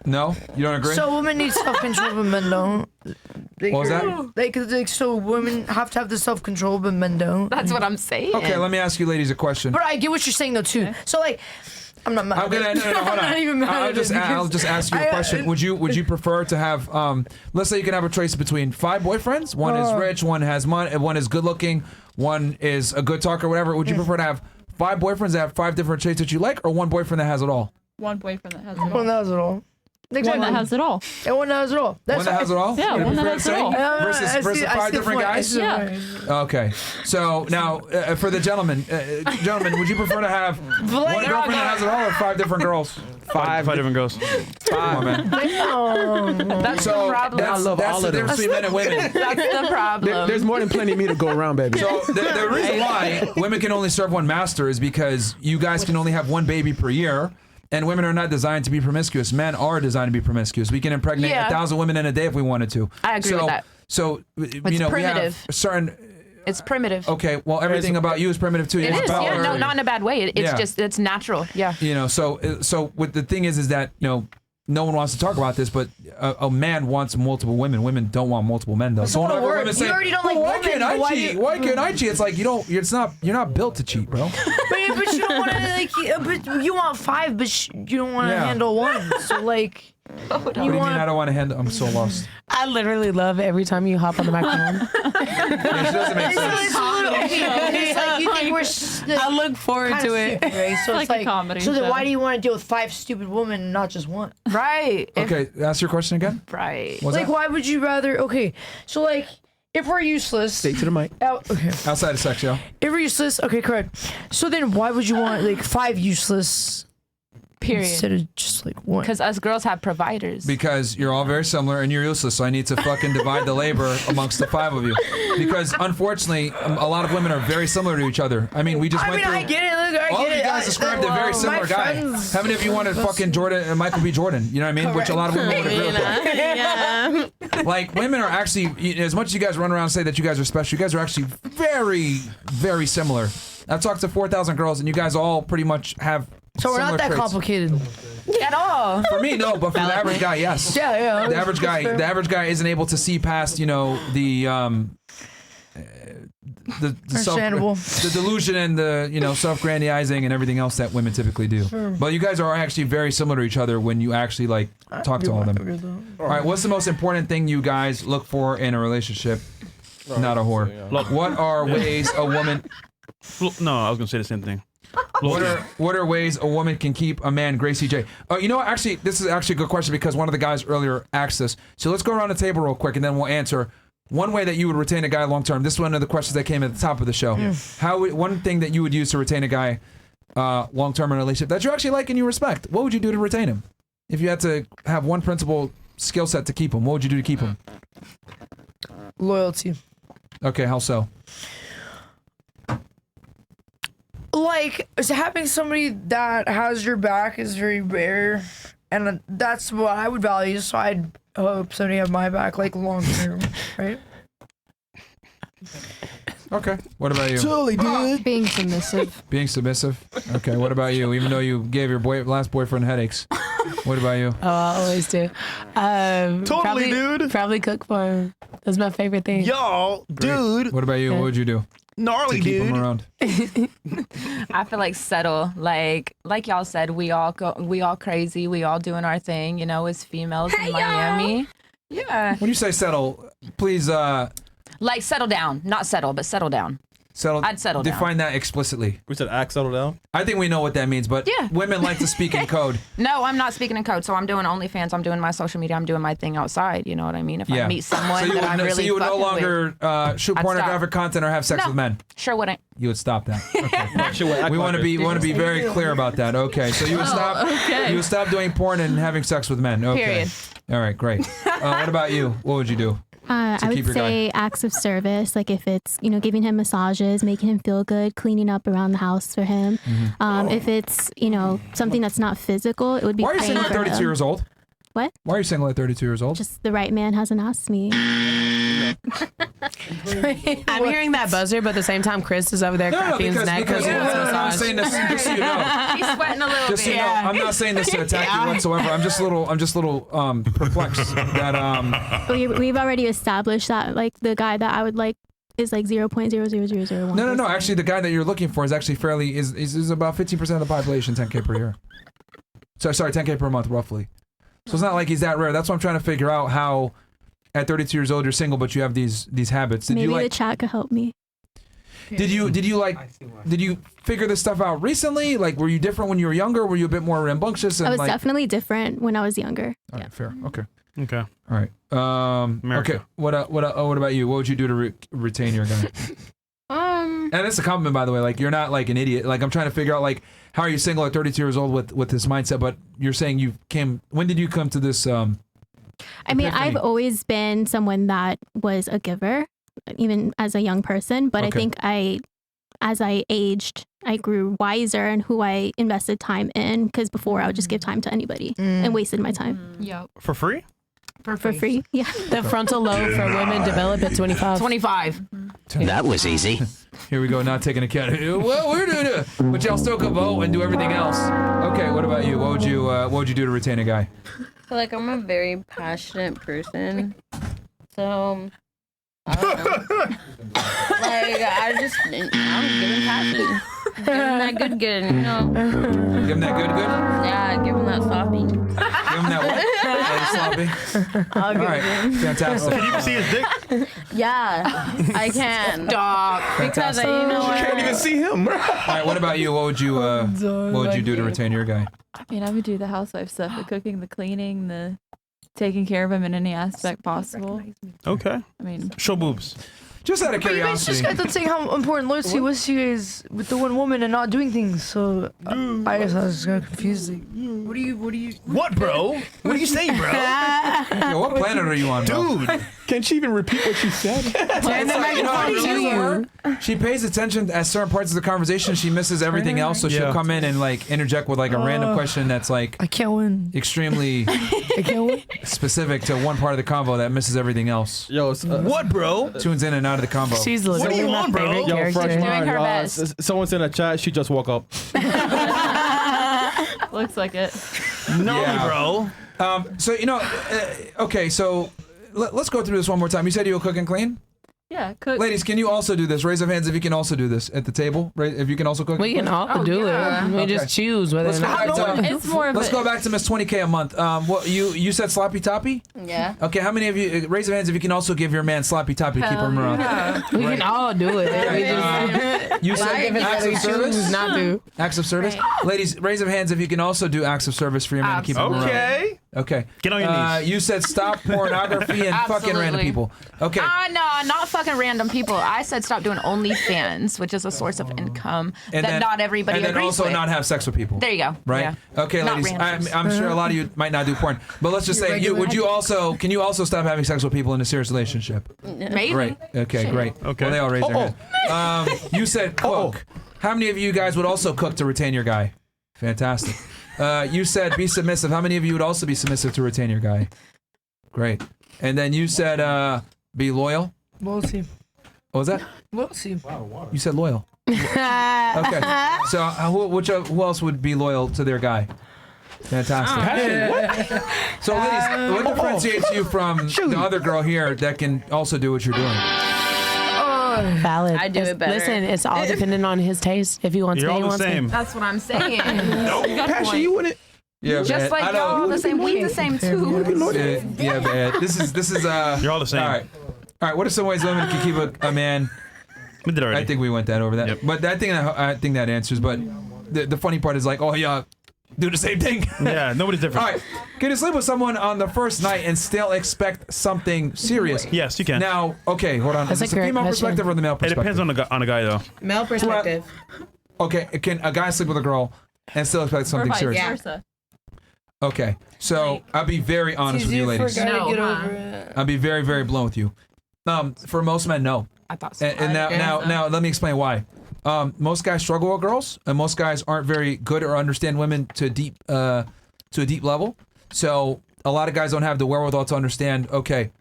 B: no, you don't agree?
J: So women need self-control, but men don't.
B: What was that?
J: So women have to have the self-control, but men don't.
F: That's what I'm saying.
B: Okay, let me ask you, ladies, a question.
J: But I get what you're saying though too. So like, I'm not mad.
B: I'm gonna no, hold on.
J: I'm not even mad
B: I'll
J: at
B: just
J: it
B: I'll just ask you a question. Would you prefer to have let's say you can have a choice between 5 boyfriends? One is rich, one has money, one is good looking, one is a good talker, whatever. Would you prefer to have 5 boyfriends that have 5 different traits that you like, or one boyfriend that has it all?
G: One boyfriend that has it all.
J: One that has it all.
G: One that has it all.
J: And one that has it all.
B: One that has it all?
G: Yeah,
B: You
G: one that
B: prefer
G: has
B: to
G: it
B: say?
G: all.
B: Versus 5 different guys?
G: Yeah.
B: Okay. So now, for the gentlemen, would you prefer to have one girlfriend that has it all or 5 different girls?
C: 5 different girls.
B: 5, man.
F: That's
B: So
F: the problem.
H: I love
B: that's
H: all
B: the
H: of them.
B: difference between men and women.
F: That's the problem.
H: There's more than plenty of me to go around, baby.
B: So the reason why women can only serve one master is because you guys can only have 1 baby per year. And women are not designed to be promiscuous. Men are designed to be promiscuous. We can impregnate 1,000 women in a day if we wanted to.
F: I agree with that.
B: So,
F: It's
B: we have
F: primitive.
B: certain.
F: It's primitive.
B: Okay, well, everything about you is primitive too.
F: It
B: Your
F: is,
B: power,
F: yeah, no, not in a bad way. It's
B: Yeah.
F: just, it's natural, yeah.
B: So what the thing is that no one wants to talk about this, but a man wants multiple women. Women don't want multiple men, though. So whenever women say,
J: You already don't like
B: why
J: women,
B: can't I
J: why
B: cheat?
J: you-
B: Why can't I cheat? It's like you're not built to cheat, bro.
J: But you don't want to like. But you want 5, but you don't want to
B: Yeah.
J: handle 1. So like.
B: What do you mean I don't want to handle? I'm so lost.
A: I literally love every time you hop on the microphone.
B: Yeah, she doesn't make sense.
J: It's like you think we're.
A: I look forward to it.
J: Right? So
G: Like
J: it's
G: a
J: like
G: comedy
J: So then
G: show.
J: why do you want to deal with 5 stupid women and not just 1?
F: Right.
B: Okay, ask your question again.
F: Right.
B: What's
J: Like
B: that?
J: why would you rather? Okay, so like if we're useless.
H: Stay to the mic.
J: Okay.
B: Outside of sex, yo.
J: If we're useless, okay, correct. So then why would you want like 5 useless
F: Period.
J: instead of just like 1?
F: Because us girls have providers.
B: Because you're all very similar and you're useless, so I need to fucking divide the labor amongst the 5 of you. Because unfortunately, a lot of women are very similar to each other. I mean, we just went through.
J: I get it. Look, I
B: all
J: get
B: of you
J: it.
B: guys described a very similar guy.
J: friends-
B: How many of you wanted fucking Jordan, Michael B. Jordan? You know what I mean? Which a lot of women would agree with.
G: Yeah.
B: Like, women are actually, as much as you guys run around and say that you guys are special, you guys are actually very, very similar. I've talked to 4,000 girls, and you guys all pretty much have.
J: So we're not
B: similar
J: that
B: traits.
J: complicated.
F: At all.
B: For me, no, but for the average guy, yes.
J: Yeah.
B: The average guy isn't able to see past, the
A: Understandable.
B: the delusion and the self-grandizing and everything else that women typically do.
J: Sure.
B: But you guys are actually very similar to each other when you actually like talk to all of them. All right, what's the most important thing you guys look for in a relationship? Not a whore.
C: Look,
B: what are ways a woman?
C: No, I was gonna say the same thing.
B: What are ways a woman can keep a man? Gracie J. Actually, this is actually a good question because one of the guys earlier asked this. So let's go around the table real quick and then we'll answer. One way that you would retain a guy long term. This is one of the questions that came at the top of the show. One thing that you would use to retain a guy long term in a relationship that you actually like and you respect. What would you do to retain him? If you had to have one principal skill set to keep him, what would you do to keep him?
J: Loyalty.
B: Okay, how so?
J: Like, having somebody that has your back is very rare, and that's what I would value. So I'd hope somebody have my back, like, long term, right?
B: Okay. What about you?
E: Totally, dude.
I: Being submissive.
B: Being submissive. Okay. What about you? Even though you gave your last boyfriend headaches. What about you?
A: Oh, I always do.
C: Totally, dude.
A: Probably cook for him. That's my favorite thing.
C: Yo, dude.
B: What about you? What would you do
C: Gnarly,
B: to keep
C: dude.
B: him around?
F: I feel like settle. Like y'all said, we all crazy. We all doing our thing. As females in Miami. Yeah.
B: When you say settle, please
F: Like settle down, not settle, but settle down.
B: settle.
F: I'd settle down.
B: Define that explicitly.
E: We said act, settle down.
B: I think we know what that means, but
F: Yeah.
B: women like to speak in code.
F: No, I'm not speaking in code. So I'm doing OnlyFans. I'm doing my social media. I'm doing my thing outside. You know what I mean? If I meet someone that I'm really
B: so you would no
F: fucking
B: longer shoot
F: I'd
B: pornographic content or have sex
F: No.
B: with men.
F: Sure wouldn't.
B: You would stop that. Okay.
E: She would act
B: we want to
E: like
B: be very clear about that. Okay, so you would stop.
G: okay.
B: You would stop doing porn and having sex with men. Okay.
F: Period.
B: All right, great. What about you? What would you do?
K: I
B: keep
K: would
B: your guy?
K: say acts of service, like if it's, giving him massages, making him feel good, cleaning up around the house for him. If it's, something that's not physical, it would be
B: Why are you
K: praying
B: single at
K: for
B: 32
K: him.
B: years old?
K: What?
B: Why are you single at 32 years old?
K: Just the right man hasn't asked me.
A: I'm hearing that buzzer, but at the same time, Chris is over there cracking his neck
B: because
A: he wants a
B: I'm
A: massage.
B: saying this just so you know.
F: He's sweating a little
B: Just so
F: bit.
B: you know, I'm not saying this to attack you whatsoever. I'm just a little perplexed that
K: We've already established that, like, the guy that I would like is like 0.00001.
B: No. Actually, the guy that you're looking for is actually fairly is about 15% of the population, 10K per year. Sorry, 10K per month, roughly. So it's not like he's that rare. That's what I'm trying to figure out. How at 32 years old you're single, but you have these habits.
K: Maybe the chat could help me.
B: Did you figure this stuff out recently? Like, were you different when you were younger? Were you a bit more rambunctious? And
K: I was definitely different when I was younger.
B: All right, fair. Okay.
C: Okay.
B: All right.
C: America.
B: Okay. What about you? What would you do to retain your guy? And it's a compliment, by the way. Like, you're not like an idiot. Like, I'm trying to figure out, like, how are you single at 32 years old with this mindset? But you're saying when did you come to this?
K: I mean, I've always been someone that was a giver, even as a young person. But
B: Okay.
K: I think as I aged, I grew wiser in who I invested time in. Because before, I would just give time to anybody and wasted my time.
G: Yep.
C: For free?
K: For free. Yeah.
A: The frontal lobe for women develop at 25.
F: 25.
L: That was easy.
B: Here we go, not taking account. Well, we're doing it, but y'all still can vote and do everything else. Okay, what about you? What would you do to retain a guy?
D: Like, I'm a very passionate person, so I don't know. Like, I'm giving passion. Give him that good,
B: Give him that good?
D: Yeah, give him that sloppy.
B: Give him that what? Sloppy?
D: I'll give
B: All right,
D: him.
B: fantastic.
C: Can you even see his dick?
D: Yeah, I can.
F: Dog.
D: Because
B: Fantastic.
D: you know
H: You
D: what?
H: can't even see him.
B: All right, what about you? What would you do to retain your guy?
G: I mean, I would do the housewife stuff, the cooking, the cleaning, the taking care of him in any aspect possible.
C: Okay.
G: I mean,
C: Show boobs.
B: Just out of
J: But you guys just
B: curiosity.
J: got to saying how important loyalty was to you guys with the one woman and not doing things. So I guess I was just kind of confused. Like, what do you?
C: What, bro? What are you saying, bro?
B: Yo, what planet are you on, bro?
C: Dude.
H: Can't she even repeat what she said?
A: Turn the microphone to you.
B: She pays attention at certain parts of the conversation. She misses everything else, so she'll
C: Yeah.
B: come in and like interject with like a random question that's like
J: I can't win.
B: extremely
J: I can't win.
B: specific to one part of the convo that misses everything else.
E: Yo,
C: What, bro?
B: Tunes in and out of the convo.
A: She's
C: What do
A: literally
C: you
A: my
C: want, bro?
A: favorite
E: yo,
A: character.
E: fresh
G: Doing
E: mind.
G: her best.
E: Someone's in the chat. She just woke up.
G: looks like it.
C: No,
B: Yeah.
C: bro.
B: So okay, so let's go through this one more time. You said you will cook and clean.
G: Yeah, cook.
B: Ladies, can you also do this? Raise your hands if you can also do this at the table. If you can also cook.
A: We can all do it. We just choose whether or not.
G: It's more of
B: Let's go back to Miss 20K a month. What you said sloppy toppy?
D: Yeah.
B: Okay, how many of you raise your hands if you can also give your man sloppy toppy to keep him around?
A: We can all do it. We just
B: You said acts of service.
A: not do.
B: Acts of service. Ladies, raise your hands if you can also do acts of service for your man to keep him around.
C: Okay.
B: Okay.
C: Get on your knees.
B: You said stop pornography and fucking random people. Okay.
F: No, not fucking random people. I said stop doing OnlyFans, which is a source of income that not everybody
B: agrees with. And then also
F: with.
B: not have sex with people.
F: There you go.
B: Right?
F: Yeah.
B: Okay,
F: Not
B: ladies.
F: randoms.
B: I'm sure a lot of you might not do porn, but let's just say, can you also stop having sex with people in a serious relationship?
F: Maybe.
B: Great. Okay, great.
C: Okay.
B: Well, they all raised their hand. You said cook. How many of you guys would also cook to retain your guy? Fantastic. You said be submissive. How many of you would also be submissive to retain your guy? Great. And then you said be loyal.
J: We'll see.
B: What was that?
J: We'll see.
B: You said loyal. Okay. So who else would be loyal to their guy? Fantastic. So ladies, what differentiates you from the other girl here that can also do what you're doing?
A: Valid.
D: I do it better.
A: Listen, it's all dependent on his taste. If he wants
C: You're
A: to,
C: all
A: he
C: the
A: wants
C: same.
F: That's what I'm saying.
H: Passion, you wouldn't.
B: Yeah,
F: Just
B: man.
F: like
B: I know.
F: y'all the same. We the same too.
B: Yeah, man. This is
C: You're all the same.
B: All right. What are some ways women can keep a man?
C: We did already.
B: I think we went over that.
C: Yep.
B: But I think that answers. But the funny part is like, oh yeah, do the same thing.
C: Yeah, nobody's different.
B: All right. Can you sleep with someone on the first night and still expect something serious?
C: Yes, you can.
B: Now, okay, hold on.
A: That's
B: Is this
A: a
B: a
A: great
B: female
A: question.
B: perspective or the male
C: It
B: perspective?
C: depends on the guy though.
A: Male perspective.
B: Okay, can a guy sleep with a girl and still expect something
G: vice
B: serious?
G: versa.
B: Okay, so I'll be very honest with you, ladies.
F: No,
B: I'll be very, very blunt with you. For most men, no.
F: I thought so.
B: And now, let me explain why. Most guys struggle with girls, and most guys aren't very good or understand women to a deep level. So a lot of guys don't have the wherewithal to understand. Okay,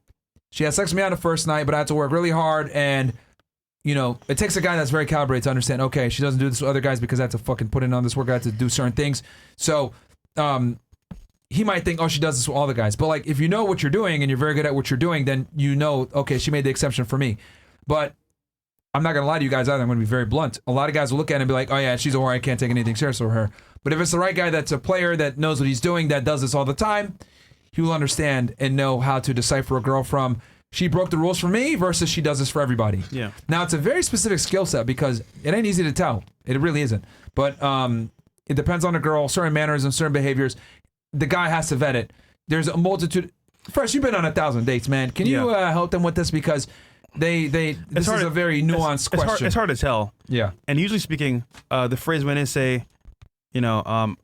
B: she had sex with me on the first night, but I had to work really hard, and it takes a guy that's very calibrated to understand. Okay, she doesn't do this with other guys because I have to fucking put in on this work. I have to do certain things. So, he might think, oh, she does this with all the guys. But like, if you know what you're doing and you're very good at what you're doing, then okay, she made the exception for me. But I'm not gonna lie to you guys either. I'm gonna be very blunt. A lot of guys will look at it and be like, oh yeah, she's a whore. I can't take anything serious with her. But if it's the right guy that's a player that knows what he's doing, that does this all the time, he will understand and know how to decipher a girl from she broke the rules for me versus she does this for everybody.
C: Yeah.
B: Now it's a very specific skill set because it ain't easy to tell. It really isn't. But it depends on the girl, certain manners and certain behaviors. The guy has to vet it. There's a multitude. First, you've been on 1,000 dates, man. Can you help them with this because this is a very nuanced question.
C: It's hard to tell.
B: Yeah.
C: And usually speaking, the phrase when they say, how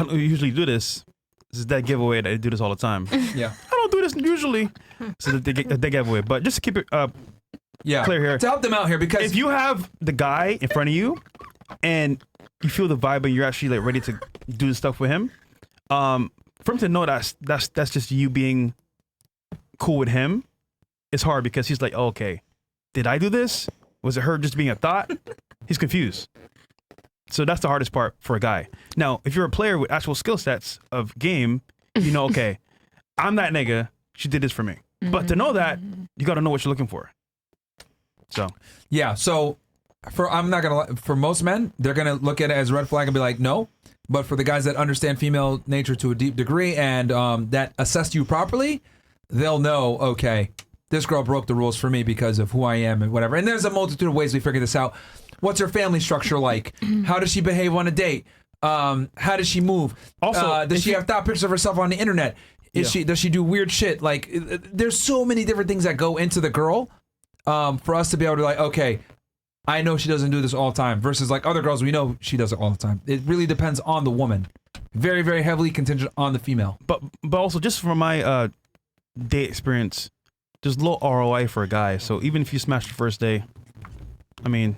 C: do you usually do this? This is that giveaway that I do this all the time.
B: Yeah.
C: I don't do this usually. So that they give away. But just to keep it clear here.
B: To help them out here because
C: if you have the guy in front of you and you feel the vibe and you're actually like ready to do the stuff with him, for him to know that's just you being cool with him, it's hard because he's like, oh, okay, did I do this? Was it her just being a thought? He's confused. So that's the hardest part for a guy. Now, if you're a player with actual skill sets of game, okay, I'm that nigga. She did this for me. But to know that, you got to know what you're looking for. So
B: yeah. So for most men, they're gonna look at it as a red flag and be like, no. But for the guys that understand female nature to a deep degree and that assess you properly, they'll know, okay, this girl broke the rules for me because of who I am and whatever. And there's a multitude of ways we figure this out. What's her family structure like? How does she behave on a date? How does she move?
C: Also,
B: does she have thought pictures of herself on the internet? Does she do weird shit? Like, there's so many different things that go into the girl for us to be able to like, okay, I know she doesn't do this all the time versus like other girls, we know she does it all the time. It really depends on the woman. Very, very heavily contingent on the female.
C: But also just from my date experience, there's low ROI for a guy. So even if you smash the first day, I mean,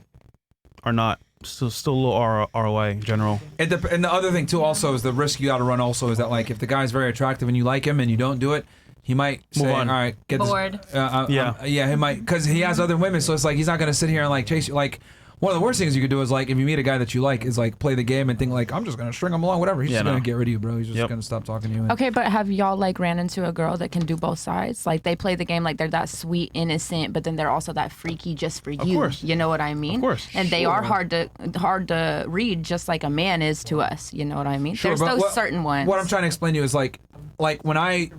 C: or not, still low ROI in general.
B: And the other thing too also is the risk you got to run also is that like if the guy's very attractive and you like him and you don't do it, he might say, all right, get
F: bored.
B: He might, because he has other women, so it's like he's not gonna sit here and like chase you. Like One of the worst things you could do is like if you meet a guy that you like, is like play the game and think like I'm just gonna string him along, whatever. He's just gonna get rid of you, bro. He's just gonna stop talking to you.
F: Okay, but have y'all like ran into a girl that can do both sides? Like they play the game like they're that sweet, innocent, but then they're also that freaky just for you.
C: Of course.
F: You know what I mean?
C: Of course.
F: And they are hard to read, just like a man is to us. You know what I mean?
B: Sure,
F: There's
B: but
F: those certain ones.
B: What I'm trying to explain to you is like when I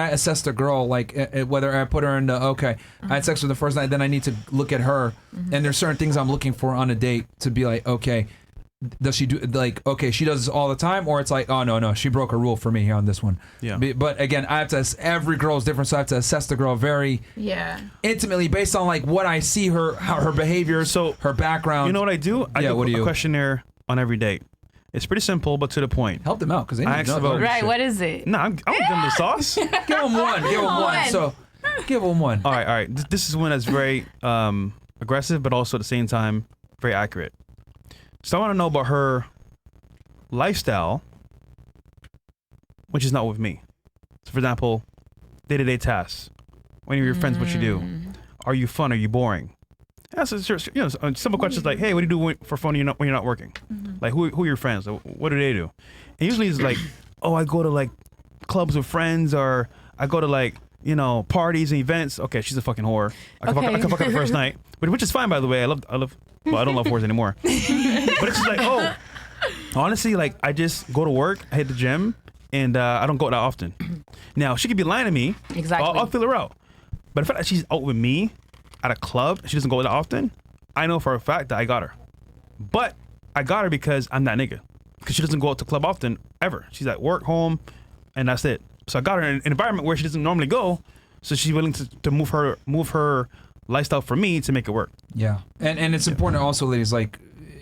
B: assessed a girl, like whether I put her into I had sex with her the first night, then I need to look at her, and there's certain things I'm looking for on a date to be like, okay, does she do like she does this all the time, or it's like, oh no, she broke a rule for me here on this one.
C: Yeah.
B: But again, I have to every girl is different, so I have to assess the girl very intimately based on like what I see her behavior, so her background.
C: You know what I do? I do a questionnaire on every date. It's pretty simple, but to the point.
B: Help them out because they need to know.
F: Right, what is it?
C: No, I'm giving them the sauce.
B: Give them one. So give them one.
C: All right. This is one that's very aggressive, but also at the same time very accurate. So I want to know about her lifestyle, which is not with me. So for example, day-to-day tasks. When you're your friends, what you do? Are you fun? Are you boring? That's simple questions like, hey, what do you do for fun when you're not working? Like, who are your friends? What do they do? And usually it's like, oh, I go to like clubs with friends, or I go to like, parties and events. Okay, she's a fucking whore. I can fuck her the first night, which is fine, by the way. I love. Well, I don't love whores anymore. But it's just like, honestly, like I just go to work, I hit the gym, and I don't go that often. Now she could be lying to me.
F: Exactly.
C: I'll feel her out. But the fact that she's out with me at a club, she doesn't go that often, I know for a fact that I got her. But I got her because I'm that nigga. Because she doesn't go out to club often, ever. She's at work, home, and that's it. So I got her in an environment where she doesn't normally go, so she's willing to move her lifestyle for me to make it work.
B: Yeah. And it's important also, ladies, like,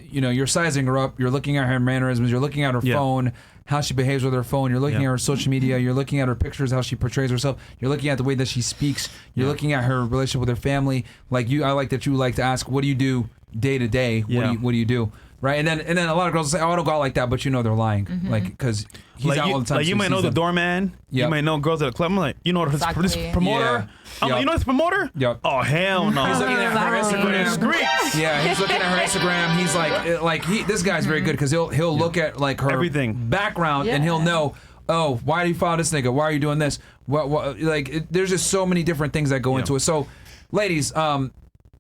B: you're sizing her up, you're looking at her mannerisms, you're looking at her phone, how she behaves with her phone, you're looking at her social media, you're looking at her pictures, how she portrays herself, you're looking at the way that she speaks, you're looking at her relationship with her family. Like I like that you like to ask, what do you do day to day? What do you do? Right, and then a lot of girls say, "Oh, I don't go out like that," but they're lying, like because he's out all the time.
C: Like you might know the doorman, you might know girls at the club. I'm like, this promoter. I'm like, you know this promoter?
B: Yep.
C: Oh hell no.
B: He's looking at her Instagram. Yeah, he's looking at her Instagram. He's like this guy's very good because he'll look at like her
C: everything
B: background and he'll know. Oh, why do you follow this nigga? Why are you doing this? There's just so many different things that go into it. So, ladies,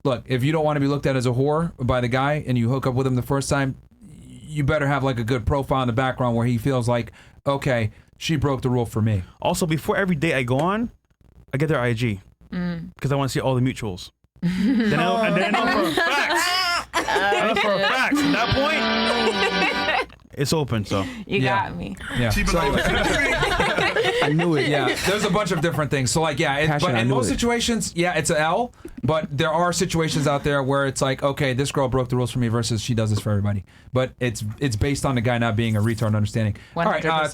B: look, if you don't want to be looked at as a whore by the guy and you hook up with him the first time, you better have like a good profile in the background where he feels like, okay, she broke the rule for me.
C: Also, before every date I go on, I get their IG because I want to see all the mutuals. Then I know for a fact. I know for a fact. At that point, it's open. So
F: you got me.
B: Yeah.
E: I knew it.
B: Yeah, there's a bunch of different things. So like, but in most situations, it's an L. But there are situations out there where it's like, okay, this girl broke the rules for me versus she does this for everybody. But it's based on the guy not being a retard and understanding. 100%. All right,